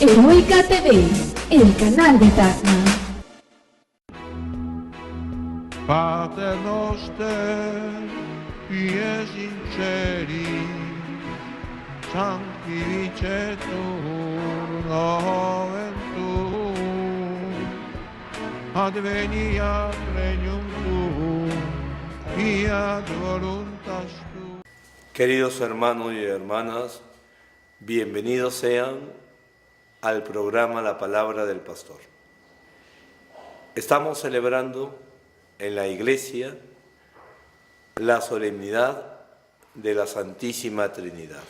Heroica TV, el canal de Tacna. Pater noster, qui sinceri, sanctificetur nomen tuum, adveniat regnum tuum, fiat voluntas tuum. Queridos hermanos y hermanas, bienvenidos sean al programa La Palabra del Pastor. Estamos celebrando en la Iglesia la solemnidad de la Santísima Trinidad.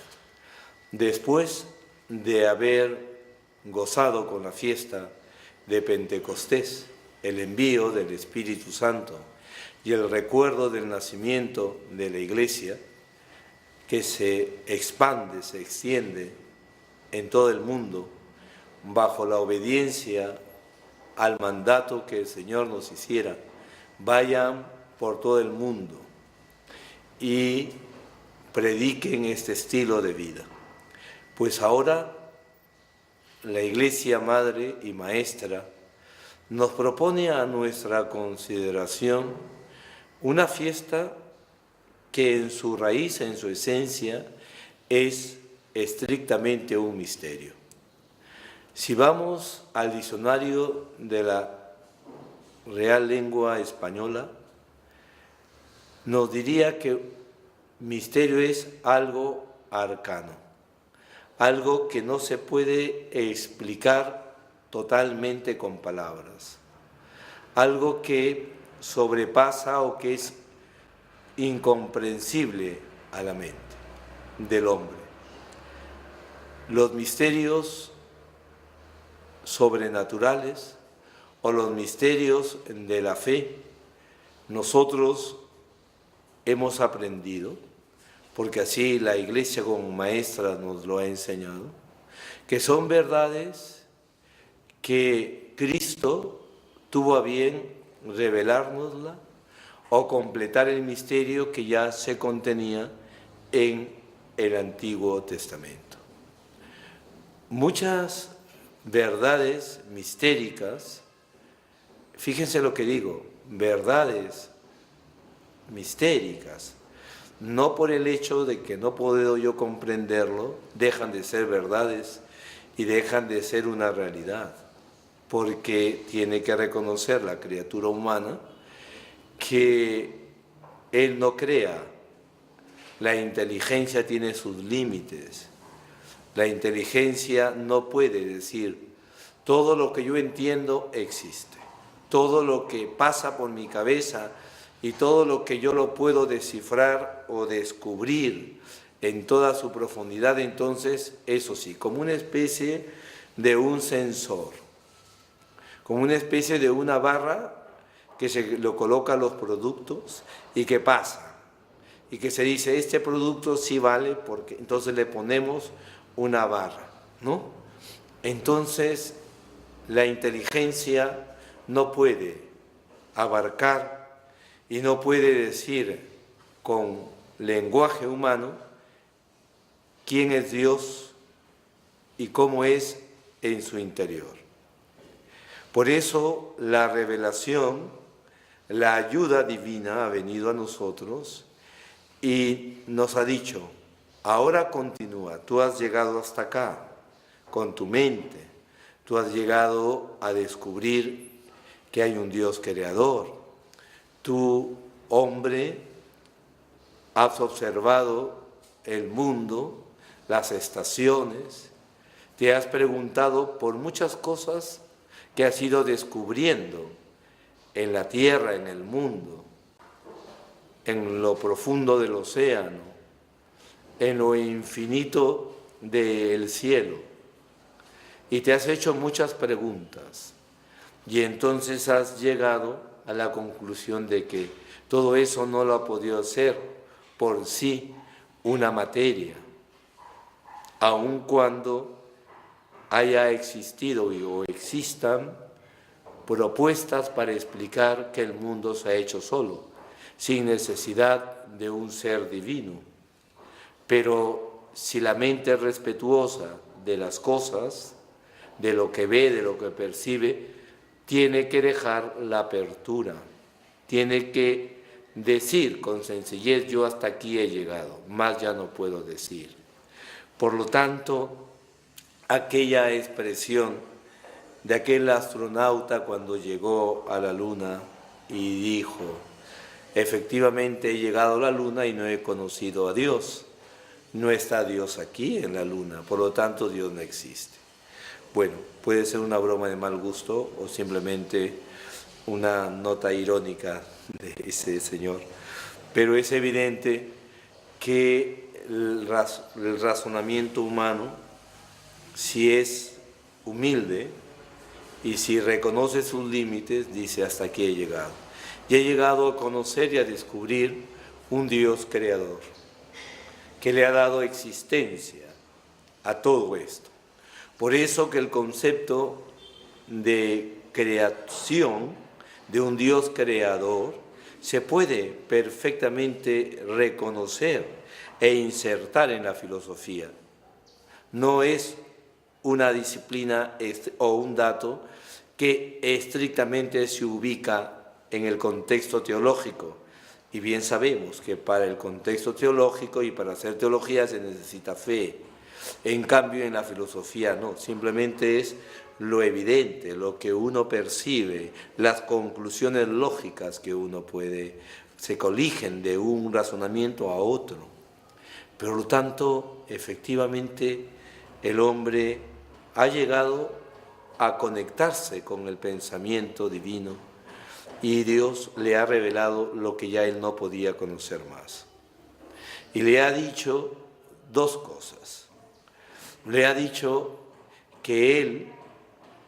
Después de haber gozado con la fiesta de Pentecostés, el envío del Espíritu Santo y el recuerdo del nacimiento de la Iglesia, que se expande, se extiende en todo el mundo, bajo la obediencia al mandato que el Señor nos hiciera: vayan por todo el mundo y prediquen este estilo de vida. Pues ahora la Iglesia Madre y Maestra nos propone a nuestra consideración una fiesta que en su raíz, en su esencia, es estrictamente un misterio. Si vamos al diccionario de la Real Lengua Española, nos diría que misterio es algo arcano, algo que no se puede explicar totalmente con palabras, algo que sobrepasa o que es incomprensible a la mente del hombre. Los misterios sobrenaturales o los misterios de la fe, nosotros hemos aprendido, porque así la Iglesia como maestra nos lo ha enseñado, que son verdades que Cristo tuvo a bien revelárnosla o completar el misterio que ya se contenía en el Antiguo Testamento. Muchas verdades mistéricas, fíjense lo que digo, verdades mistéricas, no por el hecho de que no puedo yo comprenderlo, dejan de ser verdades y dejan de ser una realidad, porque tiene que reconocer la criatura humana que Él no crea. La inteligencia tiene sus límites. La inteligencia no puede decir, todo lo que yo entiendo existe, todo lo que pasa por mi cabeza y todo lo que yo lo puedo descifrar o descubrir en toda su profundidad, entonces, eso sí, como una especie de un sensor, como una especie de una barra que se lo coloca a los productos y que pasa, y que se dice, este producto sí vale, porque entonces le ponemos una barra, ¿no? Entonces, la inteligencia no puede abarcar y no puede decir con lenguaje humano quién es Dios y cómo es en su interior. Por eso, la revelación, la ayuda divina ha venido a nosotros y nos ha dicho, ahora continúa, tú has llegado hasta acá con tu mente, tú has llegado a descubrir que hay un Dios creador, tú, hombre, has observado el mundo, las estaciones, te has preguntado por muchas cosas que has ido descubriendo en la tierra, en el mundo, en lo profundo del océano, en lo infinito del cielo, y te has hecho muchas preguntas, y entonces has llegado a la conclusión de que todo eso no lo ha podido hacer por sí una materia, aun cuando haya existido o existan propuestas para explicar que el mundo se ha hecho solo, sin necesidad de un ser divino. Pero si la mente es respetuosa de las cosas, de lo que ve, de lo que percibe, tiene que dejar la apertura, tiene que decir con sencillez: yo hasta aquí he llegado, más ya no puedo decir. Por lo tanto, aquella expresión de aquel astronauta cuando llegó a la Luna y dijo: efectivamente he llegado a la Luna y no he conocido a Dios. No está Dios aquí en la Luna, por lo tanto Dios no existe. Bueno, puede ser una broma de mal gusto o simplemente una nota irónica de ese señor, pero es evidente que el razonamiento humano, si es humilde y si reconoce sus límites, dice: hasta aquí he llegado. Y he llegado a conocer y a descubrir un Dios creador, que le ha dado existencia a todo esto. Por eso que el concepto de creación, de un Dios creador, se puede perfectamente reconocer e insertar en la filosofía. No es una disciplina o un dato que estrictamente se ubica en el contexto teológico. Y bien sabemos que para el contexto teológico y para hacer teología se necesita fe. En cambio, en la filosofía no, simplemente es lo evidente, lo que uno percibe, las conclusiones lógicas que uno puede, se coligen de un razonamiento a otro. Por lo tanto, efectivamente, el hombre ha llegado a conectarse con el pensamiento divino y Dios le ha revelado lo que ya él no podía conocer más. Y le ha dicho dos cosas. Le ha dicho que él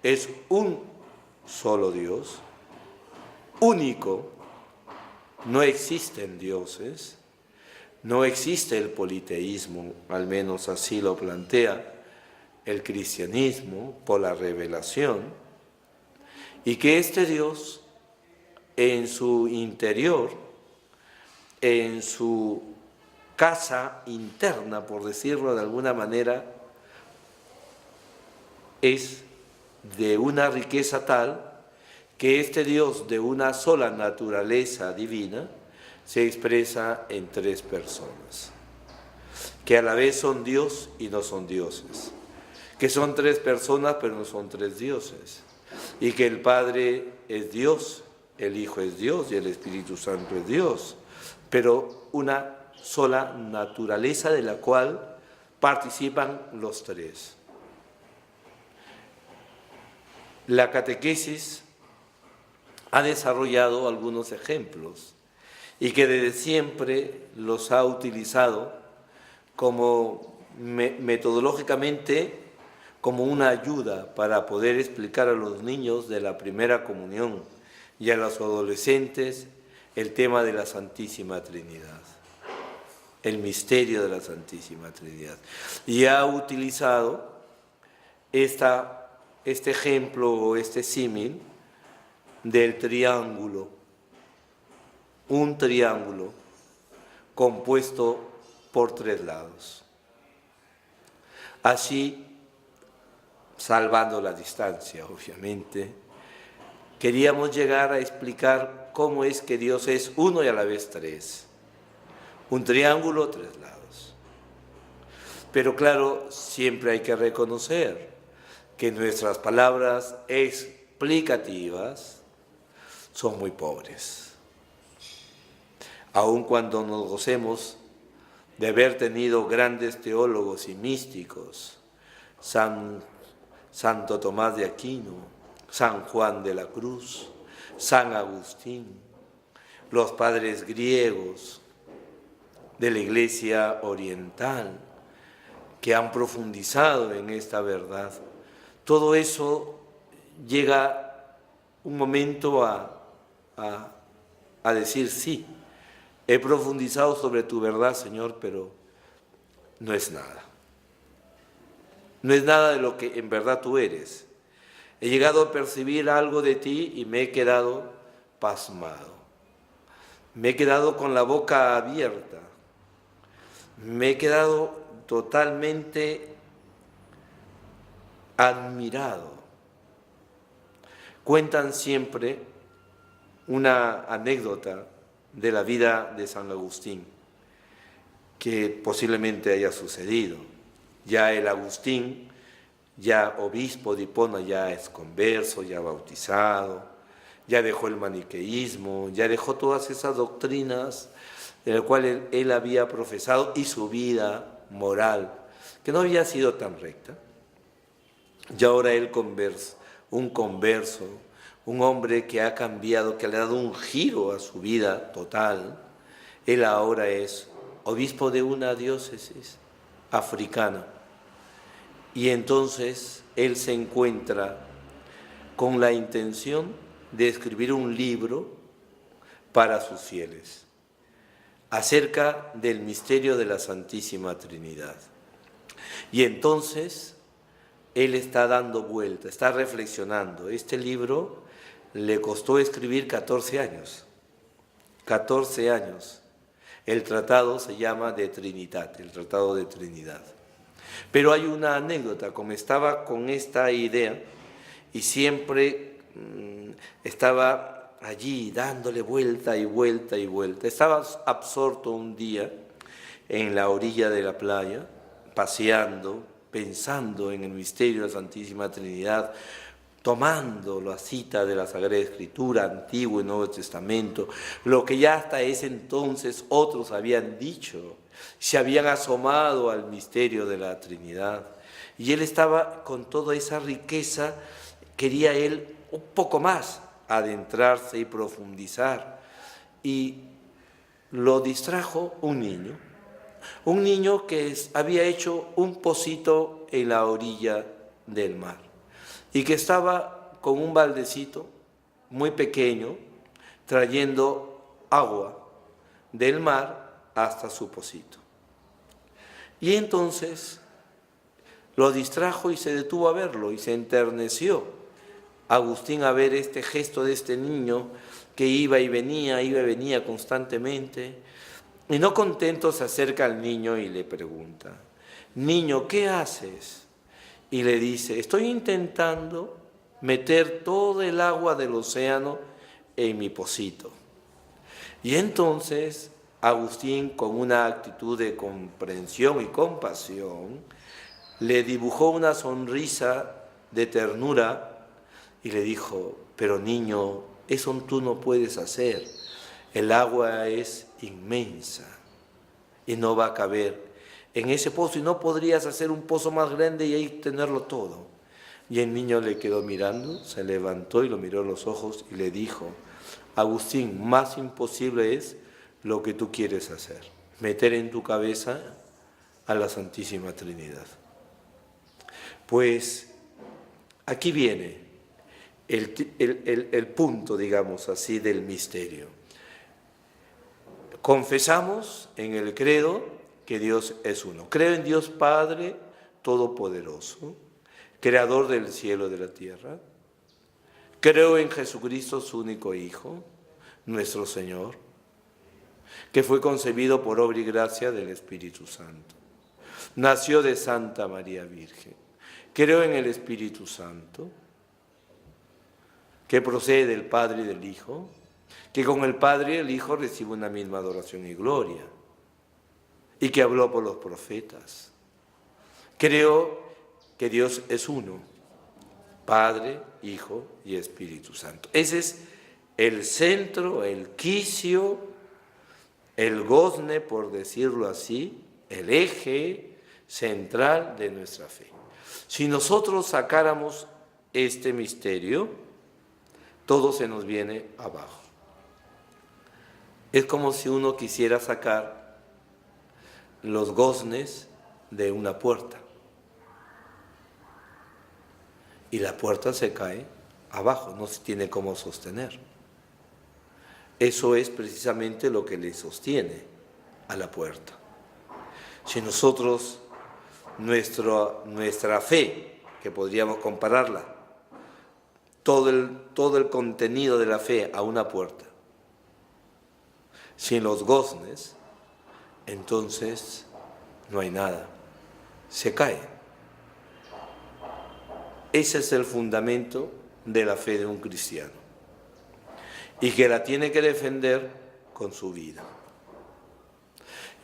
es un solo Dios, único, no existen dioses, no existe el politeísmo, al menos así lo plantea el cristianismo por la revelación, y que este Dios en su interior, en su casa interna, por decirlo de alguna manera, es de una riqueza tal que este Dios de una sola naturaleza divina se expresa en tres personas, que a la vez son Dios y no son dioses, que son tres personas pero no son tres dioses, y que el Padre es Dios, el Hijo es Dios y el Espíritu Santo es Dios, pero una sola naturaleza de la cual participan los tres. La catequesis ha desarrollado algunos ejemplos y que desde siempre los ha utilizado como metodológicamente como una ayuda para poder explicar a los niños de la primera comunión y a los adolescentes el tema de la Santísima Trinidad, el misterio de la Santísima Trinidad. Y ha utilizado este ejemplo o este símil del triángulo, un triángulo compuesto por tres lados. Así, salvando la distancia, obviamente, queríamos llegar a explicar cómo es que Dios es uno y a la vez tres. Un triángulo, tres lados. Pero claro, siempre hay que reconocer que nuestras palabras explicativas son muy pobres. Aun cuando nos gocemos de haber tenido grandes teólogos y místicos, Santo Tomás de Aquino, San Juan de la Cruz, San Agustín, los padres griegos de la Iglesia oriental que han profundizado en esta verdad, todo eso llega un momento a decir: sí, he profundizado sobre tu verdad, Señor, pero no es nada. No es nada de lo que en verdad tú eres. He llegado a percibir algo de ti y me he quedado pasmado. Me he quedado con la boca abierta. Me he quedado totalmente admirado. Cuentan siempre una anécdota de la vida de San Agustín, que posiblemente haya sucedido. Ya el Agustín, ya obispo de Hipona, ya es converso, ya bautizado, ya dejó el maniqueísmo, ya dejó todas esas doctrinas de las cuales él había profesado y su vida moral, que no había sido tan recta. Y ahora él un converso, un hombre que ha cambiado, que le ha dado un giro a su vida total. Él ahora es obispo de una diócesis africana. Y entonces él se encuentra con la intención de escribir un libro para sus fieles acerca del misterio de la Santísima Trinidad. Y entonces él está dando vuelta, está reflexionando. Este libro le costó escribir 14 años. 14 años. El tratado se llama de Trinidad, el Tratado de Trinidad. Pero hay una anécdota, como estaba con esta idea y siempre estaba allí dándole vuelta y vuelta y vuelta. Estaba absorto un día en la orilla de la playa, paseando, pensando en el misterio de la Santísima Trinidad, tomando la cita de la Sagrada Escritura, Antiguo y Nuevo Testamento, lo que ya hasta ese entonces otros habían dicho, se habían asomado al misterio de la Trinidad. Y él estaba con toda esa riqueza, quería él un poco más adentrarse y profundizar. Y lo distrajo un niño que había hecho un pocito en la orilla del mar y que estaba con un baldecito muy pequeño trayendo agua del mar hasta su pocito. Y entonces lo distrajo y se detuvo a verlo y se enterneció Agustín a ver este gesto de este niño que iba y venía constantemente. Y no contento se acerca al niño y le pregunta: niño, ¿qué haces? Y le dice: estoy intentando meter todo el agua del océano en mi pocito. Y entonces Agustín, con una actitud de comprensión y compasión, le dibujó una sonrisa de ternura y le dijo: pero niño, eso tú no puedes hacer. El agua es inmensa y no va a caber en ese pozo, y no podrías hacer un pozo más grande y ahí tenerlo todo. Y el niño le quedó mirando, se levantó y lo miró a los ojos y le dijo: Agustín, más imposible es lo que tú quieres hacer, meter en tu cabeza a la Santísima Trinidad. Pues aquí viene el punto, digamos así, del misterio. Confesamos en el credo que Dios es uno. Creo en Dios Padre Todopoderoso, Creador del cielo y de la tierra. Creo en Jesucristo, su único Hijo, nuestro Señor, que fue concebido por obra y gracia del Espíritu Santo. Nació de Santa María Virgen. Creo en el Espíritu Santo, que procede del Padre y del Hijo, que con el Padre y el Hijo recibe una misma adoración y gloria, y que habló por los profetas. Creo que Dios es uno, Padre, Hijo y Espíritu Santo. Ese es el centro, el quicio, el gozne, por decirlo así, el eje central de nuestra fe. Si nosotros sacáramos este misterio, todo se nos viene abajo. Es como si uno quisiera sacar los goznes de una puerta y la puerta se cae abajo, no se tiene cómo sostener. Eso es precisamente lo que le sostiene a la puerta. Si nosotros, nuestra fe, que podríamos compararla, todo el contenido de la fe a una puerta, sin los goznes, entonces no hay nada, se cae. Ese es el fundamento de la fe de un cristiano y que la tiene que defender con su vida.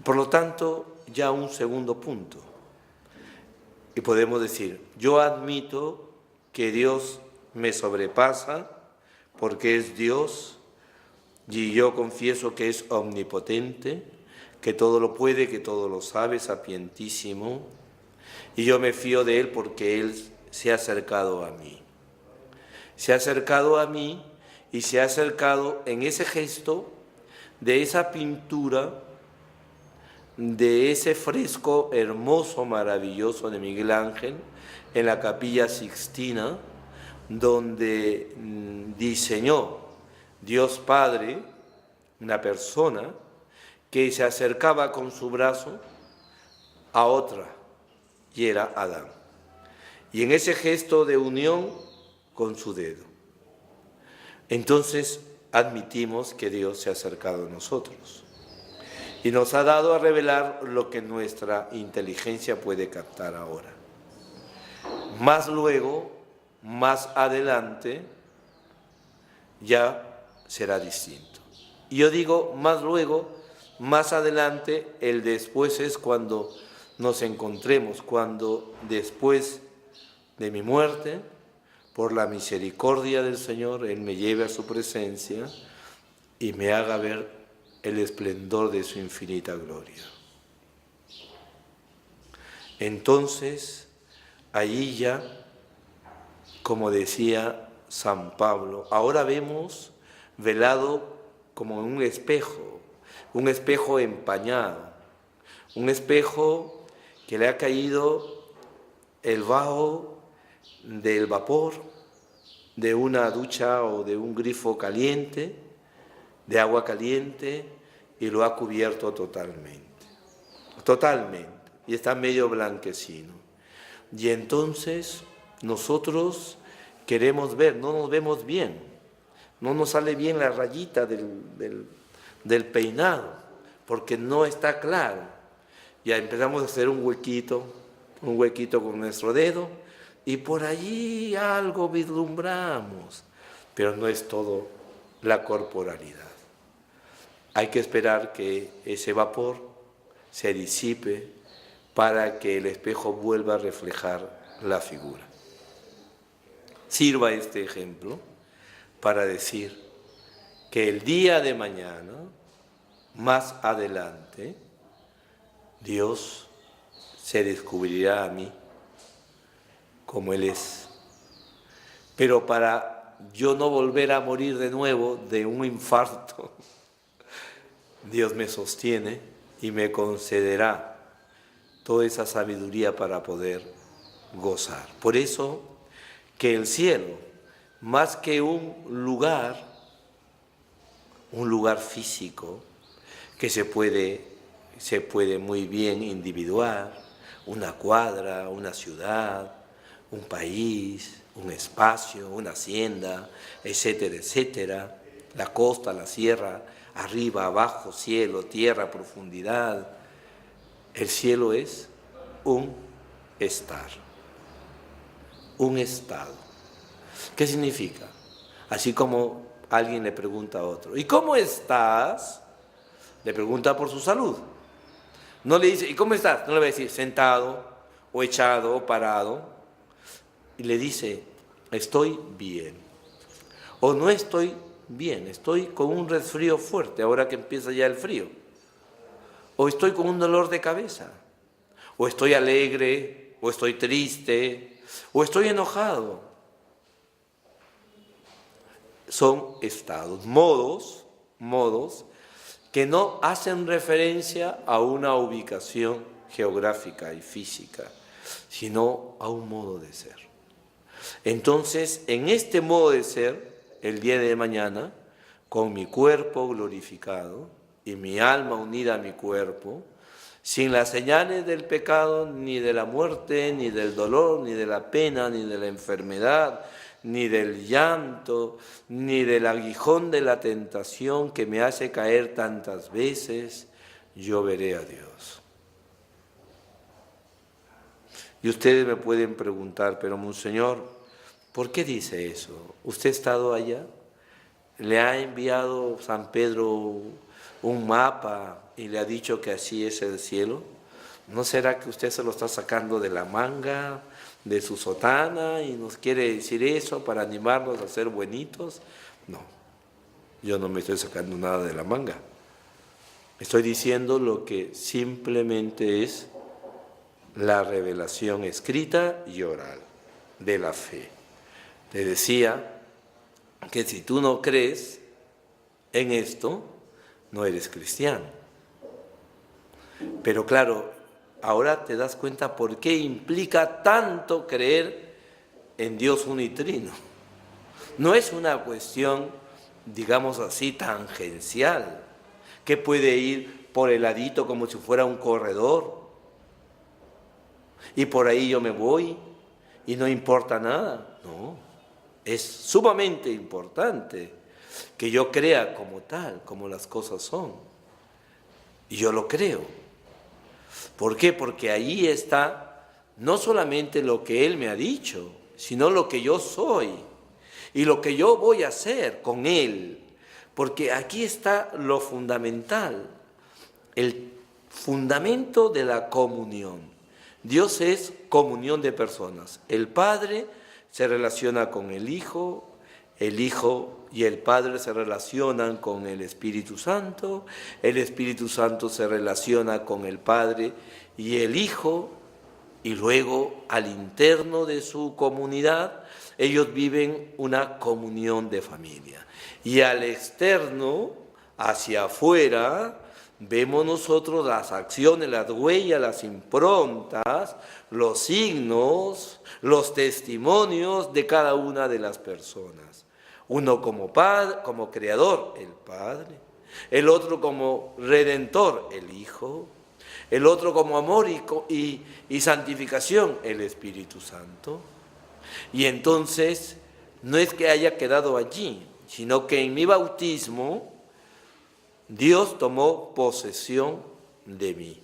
Por lo tanto, ya un segundo punto. Y podemos decir, yo admito que Dios me sobrepasa porque es Dios y yo confieso que es omnipotente, que todo lo puede, que todo lo sabe, sapientísimo, y yo me fío de Él porque Él se ha acercado a mí. Se ha acercado a mí y se ha acercado en ese gesto de esa pintura, de ese fresco hermoso, maravilloso de Miguel Ángel en la Capilla Sixtina, donde diseñó Dios Padre una persona que se acercaba con su brazo a otra, y era Adán. Y en ese gesto de unión con su dedo. Entonces admitimos que Dios se ha acercado a nosotros y nos ha dado a revelar lo que nuestra inteligencia puede captar ahora. Más luego, más adelante, ya será distinto. Y yo digo más luego, más adelante, el después es cuando nos encontremos, cuando después de mi muerte, por la misericordia del Señor, Él me lleve a su presencia y me haga ver el esplendor de su infinita gloria. Entonces, allí ya, como decía San Pablo, ahora vemos velado como un espejo empañado, un espejo que le ha caído el vaho del vapor de una ducha o de un grifo caliente, de agua caliente, y lo ha cubierto totalmente, y está medio blanquecino. Y entonces nosotros queremos ver, no nos vemos bien, no nos sale bien la rayita del peinado, porque no está claro. Ya empezamos a hacer un huequito con nuestro dedo, y por allí algo vislumbramos, pero no es todo la corporalidad. Hay que esperar que ese vapor se disipe para que el espejo vuelva a reflejar la figura. Sirva este ejemplo para decir que el día de mañana, más adelante, Dios se descubrirá a mí como Él es. Pero para yo no volver a morir de nuevo de un infarto, Dios me sostiene y me concederá toda esa sabiduría para poder gozar. Por eso que el cielo, más que un lugar físico que se puede muy bien individuar, una cuadra, una ciudad, un país, un espacio, una hacienda, etcétera, etcétera, la costa, la sierra, arriba, abajo, cielo, tierra, profundidad. El cielo es un estar, un estado. ¿Qué significa? Así como alguien le pregunta a otro, ¿y cómo estás? Le pregunta por su salud. No le dice, ¿y cómo estás? No le va a decir sentado, o echado, o parado. Y le dice, estoy bien. O no estoy bien, estoy con un resfrío fuerte, ahora que empieza ya el frío. O estoy con un dolor de cabeza. O estoy alegre, o estoy triste, o estoy enojado. Son estados, modos que no hacen referencia a una ubicación geográfica y física, sino a un modo de ser. Entonces, en este modo de ser, el día de mañana, con mi cuerpo glorificado y mi alma unida a mi cuerpo, sin las señales del pecado, ni de la muerte, ni del dolor, ni de la pena, ni de la enfermedad, ni del llanto, ni del aguijón de la tentación que me hace caer tantas veces, yo veré a Dios. Y ustedes me pueden preguntar, pero Monseñor, ¿Por qué dice eso? ¿Usted ha estado allá? ¿Le ha enviado San Pedro un mapa y le ha dicho que así es el cielo? ¿No será que usted se lo está sacando de la manga, de su sotana, y nos quiere decir eso para animarnos a ser buenitos? No, yo no me estoy sacando nada de la manga. Estoy diciendo lo que simplemente es la revelación escrita y oral de la fe. Te decía que si tú no crees en esto, no eres cristiano. Pero claro, ahora te das cuenta por qué implica tanto creer en Dios unitrino. No es una cuestión, digamos así, tangencial, que puede ir por el ladito como si fuera un corredor, y por ahí yo me voy y no importa nada. No, es sumamente importante que yo crea como tal, como las cosas son. Y yo lo creo. ¿Por qué? Porque ahí está no solamente lo que Él me ha dicho, sino lo que yo soy y lo que yo voy a hacer con Él. Porque aquí está lo fundamental, el fundamento de la comunión. Dios es comunión de personas. El Padre se relaciona con el Hijo y el Padre se relacionan con el Espíritu Santo se relaciona con el Padre y el Hijo, y luego al interno de su comunidad ellos viven una comunión de familia. Y al externo, hacia afuera, vemos nosotros las acciones, las huellas, las improntas, los signos, los testimonios de cada una de las personas. Uno como padre, como creador, el Padre; el otro como redentor, el Hijo; el otro como amor y santificación, el Espíritu Santo. Y entonces no es que haya quedado allí, sino que en mi bautismo Dios tomó posesión de mí.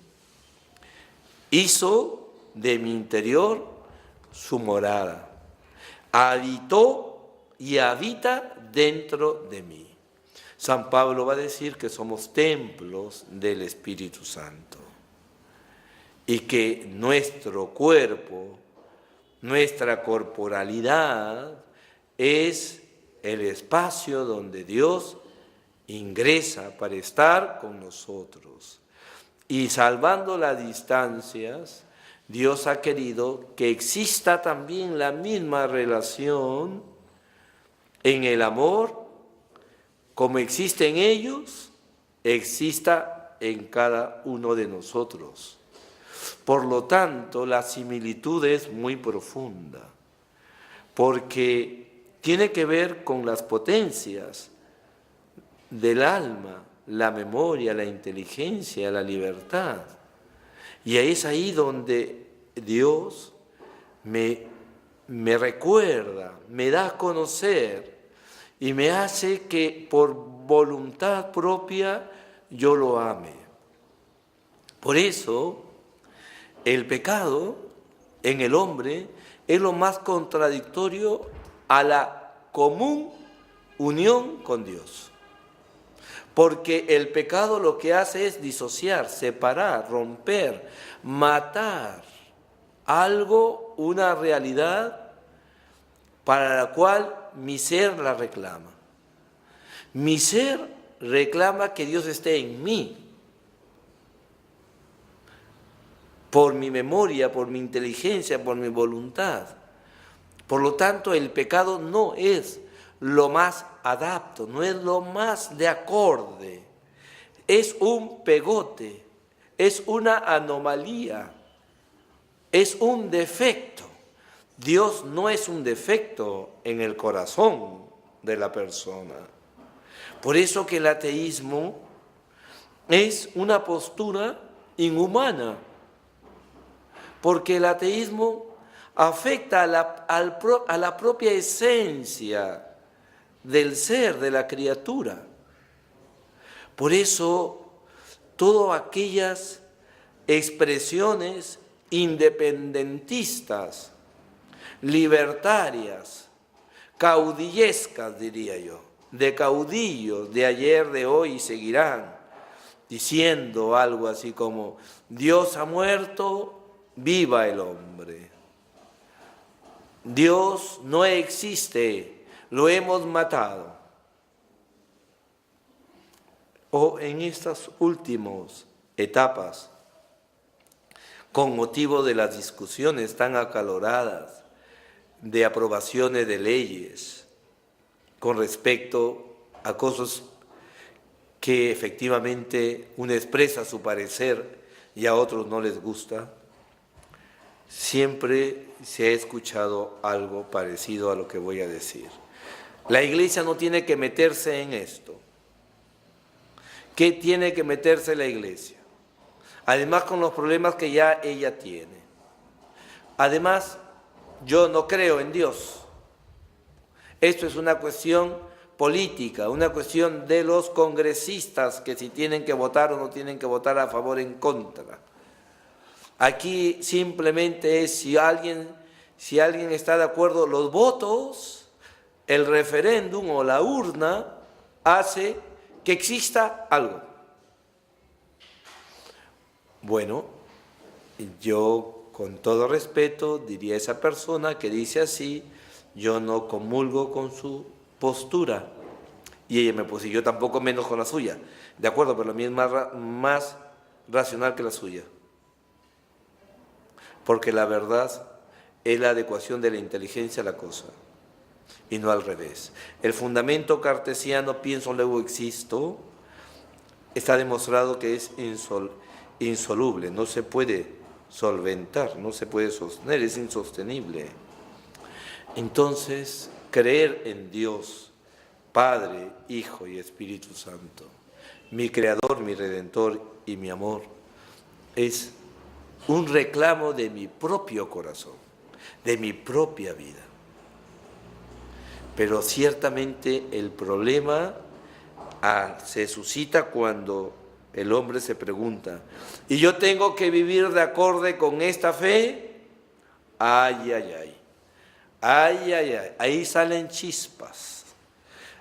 Hizo de mi interior su morada. Habitó y habita dentro de mí. San Pablo va a decir que somos templos del Espíritu Santo y que nuestro cuerpo, nuestra corporalidad es el espacio donde Dios ingresa para estar con nosotros. Y salvando las distancias, Dios ha querido que exista también la misma relación en el amor, como existe en ellos, exista en cada uno de nosotros. Por lo tanto, la similitud es muy profunda, porque tiene que ver con las potencias del alma, la memoria, la inteligencia, la libertad. Y es ahí donde Dios me recuerda, me da a conocer y me hace que por voluntad propia yo lo ame. Por eso el pecado en el hombre es lo más contradictorio a la común unión con Dios. Porque el pecado lo que hace es disociar, separar, romper, matar algo, una realidad para la cual mi ser la reclama. Mi ser reclama que Dios esté en mí, por mi memoria, por mi inteligencia, por mi voluntad. Por lo tanto, el pecado no es lo más adapto, no es lo más de acorde, es un pegote, es una anomalía, es un defecto. Dios no es un defecto en el corazón de la persona. Por eso que el ateísmo es una postura inhumana, porque el ateísmo afecta a la propia esencia del ser, de la criatura. Por eso, todas aquellas expresiones independentistas, libertarias, caudillescas, diría yo, de caudillos de ayer, de hoy y seguirán diciendo algo así como: Dios ha muerto, viva el hombre. Dios no existe, lo hemos matado. O en estas últimas etapas, con motivo de las discusiones tan acaloradas de aprobaciones de leyes con respecto a cosas que efectivamente uno expresa su parecer y a otros no les gusta, siempre se ha escuchado algo parecido a lo que voy a decir. La Iglesia no tiene que meterse en esto. ¿Qué tiene que meterse la Iglesia? Además, con los problemas que ya ella tiene. Además, yo no creo en Dios. Esto es una cuestión política, una cuestión de los congresistas que si tienen que votar o no tienen que votar a favor o en contra. Aquí simplemente es si alguien está de acuerdo, los votos, el referéndum o la urna hace que exista algo. Bueno, yo con todo respeto diría a esa persona que dice así: yo no comulgo con su postura. Y ella me puso: y yo tampoco, menos con la suya. De acuerdo, pero la mía es más racional que la suya. Porque la verdad es la adecuación de la inteligencia a la cosa, y no al revés. El fundamento cartesiano, pienso, luego existo, está demostrado que es insoluble, no se puede solventar, no se puede sostener, es insostenible. Entonces, creer en Dios, Padre, Hijo y Espíritu Santo, mi Creador, mi Redentor y mi amor, es un reclamo de mi propio corazón, de mi propia vida. Pero ciertamente el problema se suscita cuando el hombre se pregunta: ¿y yo tengo que vivir de acorde con esta fe? Ay, ay, ay. Ay, ay, ay. Ahí salen chispas.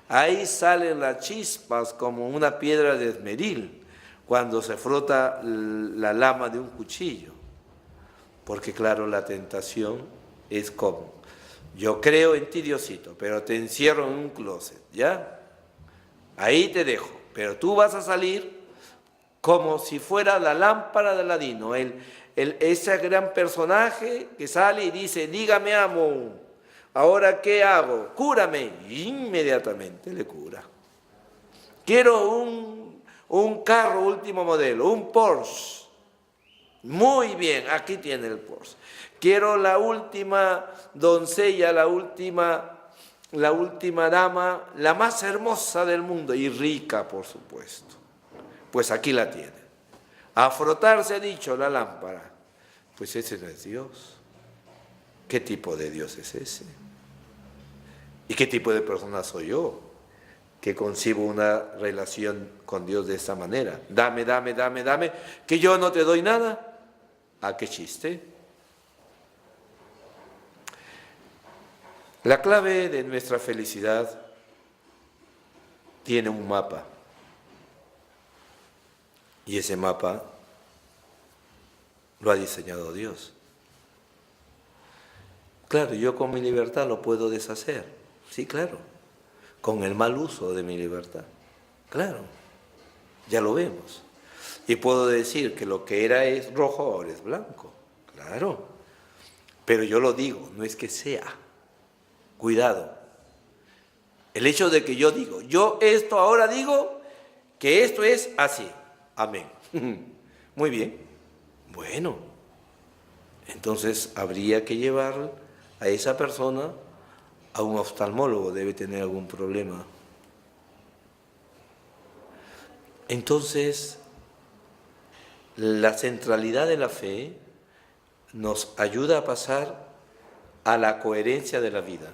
Ahí salen las chispas como una piedra de esmeril cuando se frota la lama de un cuchillo. Porque claro, la tentación es como: yo creo en ti, Diosito, pero te encierro en un closet, ¿ya? Ahí te dejo, pero tú vas a salir como si fuera la lámpara de Aladino, ese gran personaje que sale y dice: dígame, amo, ¿ahora qué hago? Cúrame. Y inmediatamente le cura. Quiero un carro último modelo, un Porsche. Muy bien, aquí tiene el Porsche. Quiero la última doncella, la última dama, la más hermosa del mundo y rica, por supuesto. Pues aquí la tiene. A frotarse, ha dicho, la lámpara. Pues ese no es Dios. ¿Qué tipo de Dios es ese? ¿Y qué tipo de persona soy yo que concibo una relación con Dios de esta manera? Dame, dame, dame, dame, que yo no te doy nada. ¿A qué chiste? La clave de nuestra felicidad tiene un mapa. Y ese mapa lo ha diseñado Dios. Claro, yo con mi libertad lo puedo deshacer. Sí, claro. Con el mal uso de mi libertad. Claro. Ya lo vemos. Y puedo decir que lo que era es rojo, ahora es blanco. Claro. Pero yo lo digo, no es que sea. Cuidado. El hecho de que yo digo, yo esto ahora digo que esto es así. Amén. Muy bien. Bueno. Entonces habría que llevar a esa persona a un oftalmólogo, debe tener algún problema. Entonces, la centralidad de la fe nos ayuda a pasar a la coherencia de la vida.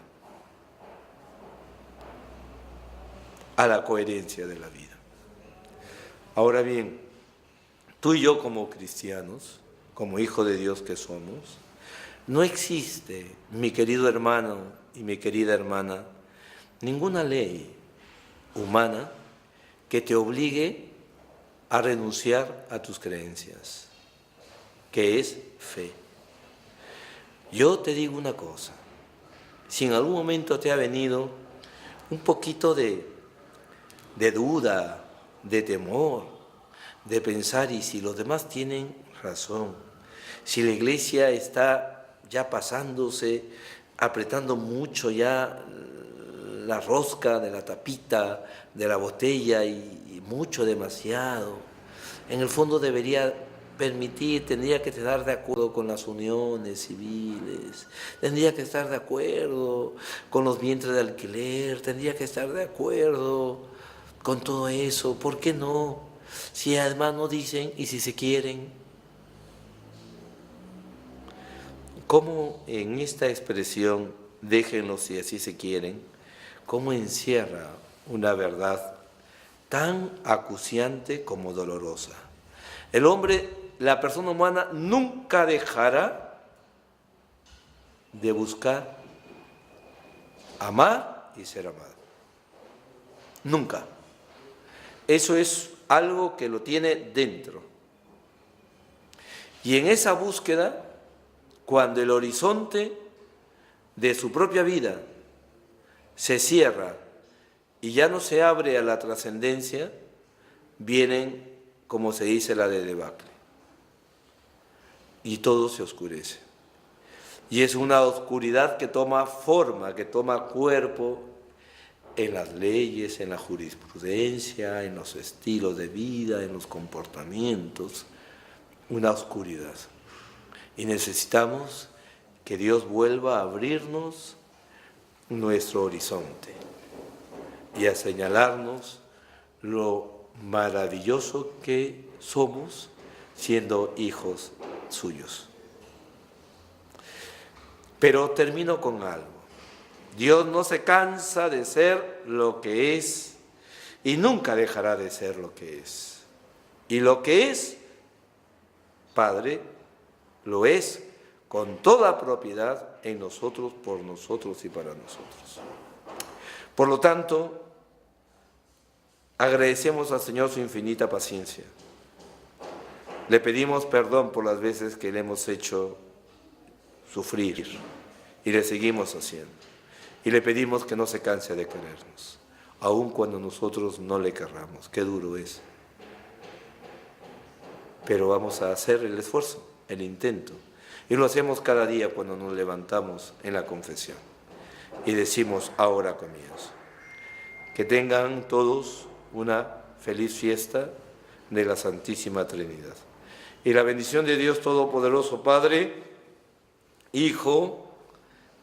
A la coherencia de la vida. Ahora bien, tú y yo como cristianos, como hijos de Dios que somos, no existe, mi querido hermano y mi querida hermana, ninguna ley humana que te obligue a renunciar a tus creencias, que es fe. Yo te digo una cosa, si en algún momento te ha venido un poquito de duda, de temor, de pensar, y si los demás tienen razón, si la iglesia está ya pasándose, apretando mucho ya la rosca de la tapita, de la botella, y mucho, demasiado, en el fondo debería permitir, tendría que estar de acuerdo con las uniones civiles, tendría que estar de acuerdo con los vientres de alquiler, tendría que estar de acuerdo con todo eso. ¿Por qué no? Si además no dicen y si se quieren. ¿Cómo en esta expresión, déjenlo si así se quieren, cómo encierra una verdad tan acuciante como dolorosa? El hombre, la persona humana, nunca dejará de buscar amar y ser amado. Nunca. Eso es algo que lo tiene dentro. Y en esa búsqueda, cuando el horizonte de su propia vida se cierra y ya no se abre a la trascendencia, vienen, como se dice, la de debacle. Y todo se oscurece. Y es una oscuridad que toma forma, que toma cuerpo en las leyes, en la jurisprudencia, en los estilos de vida, en los comportamientos. Una oscuridad. Y necesitamos que Dios vuelva a abrirnos nuestro horizonte y a señalarnos lo maravilloso que somos siendo hijos suyos. Pero termino con algo. Dios no se cansa de ser lo que es y nunca dejará de ser lo que es. Y lo que es Padre, lo es con toda propiedad en nosotros, por nosotros y para nosotros. Por lo tanto, agradecemos al Señor su infinita paciencia. Le pedimos perdón por las veces que le hemos hecho sufrir y le seguimos haciendo. Y le pedimos que no se canse de querernos, aun cuando nosotros no le querramos. Qué duro es. Pero vamos a hacer el esfuerzo, el intento. Y lo hacemos cada día cuando nos levantamos en la confesión. Y decimos, ahora comienzo. Que tengan todos una feliz fiesta de la Santísima Trinidad. Y la bendición de Dios Todopoderoso, Padre, Hijo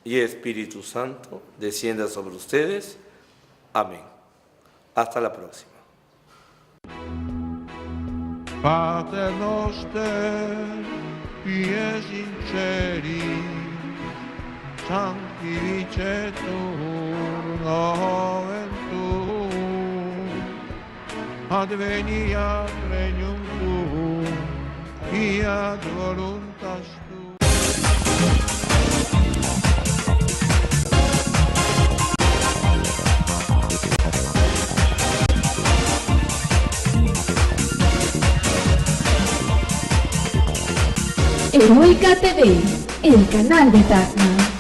y Espíritu Santo, descienda sobre ustedes. Amén. Hasta la próxima. Pater noster, pies in celi, sanctificetur nomen tuum, adveniat regnum tuum, fiat voluntas tua. Heroica TV, el canal de Tacna.